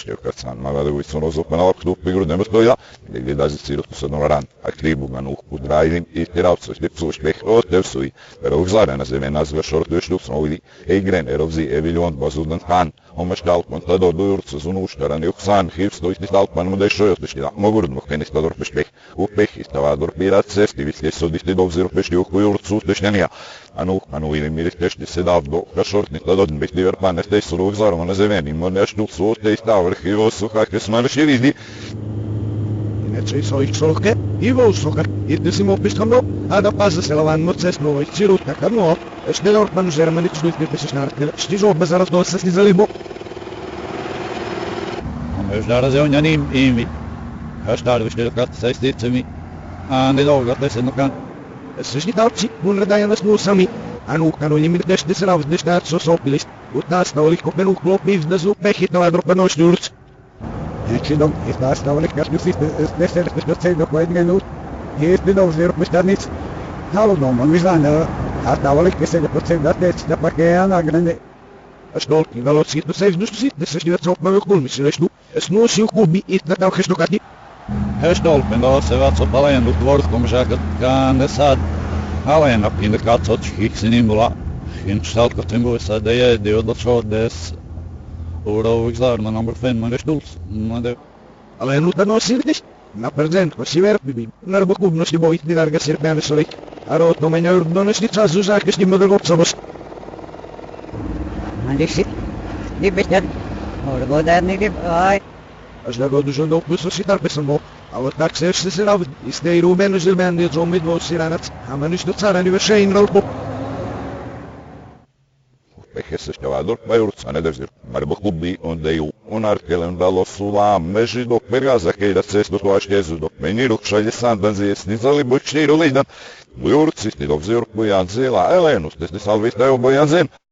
Stjórnarsan, magad új szorozókban alapító figura nem osztolja, de vidazi szírot szednoran, a kribugan új driving, itt raucos, lipszós bech, ott tevszúj, pero uzaren az even nazva sortős luxnoidi, egren erovzi eviljon bazudnan han, homas dalpon tador dőrc az unústaran juxan, hívsztó itt dalpan muda és sajot is tila, magurd kenis tador pespech, upech itt tavádor pirat szeszti, viszlés szodíti dobzir pesti ujurcút és nemja. Anu ili miris ti se davdo, ka shortni të do të mbeti verpan e tej suru gëzarë në zeveni, më në ashtu sot e i stavër kjo suka kësë më në shiridi. Inaczej soich solke i wąsokar, jedny simo piskamno, a da pazę selawan moces no i cirutka karno, szdelor pan żermany czujt nie pysysz nartyle, sztiżo bez zaraz do sesni zalibo. Już zaraz ją nim imi. Aż dar wyszedł kat sesty mi. A nie do gat sen kan. Sesni tarci, mun radaja nas no sami. Anu kanu nie mir też dysraw dys na co sopilis. Ut nas na olich kopenu klop mi w zu pechit na dropano szturc. Činom iz nastavnih kažnjivih desetih procent pojedine minut. Jest do 0,14. Halno, man vyznána. A stavalik 10% da tec da parkeja na grane. Stol, invalid zit no seis dus zit, dus is niet zo op mijn gekomen, misschien is nu. Es nu is goed bij iets dat nou gisteren gaat niet. Stol, men da se wat op alleen doet wordt kom zeggen kan de sad. Alleen op in de kat tot schietsen in bula. In stelt dat in boos dat je dat zo des. Ora ik daar maar nummer 5 maar stoel. Maar de Alleen nu dan nog zit niet. Na present, was je werk bij. Naar boek nog die boy die daar gaat zitten bij de A rood no mijn uur dan is niet zo zo zaak is die moeder op zo was. Mandiksi, di besdan, or bodan ni di ay. Als daar gaat dus een op bus zit daar best een mop. Al dat zegt ze zelf, is de Romein is de man die zo met wat zit aan het. Maar nu is dat zijn nu weer zijn op. Pechesse stavador, bajurc, a ne devzir, mar boklubi onde ju unarkelen dalo sula, meži dok bergaza kejda cestu to aš jezu dok meniruk šalje sandan zjesni zali bučniru lidan. Bujurci, ni dok ziruk bujan zela, elenus, tesni salvistaju bujan zen.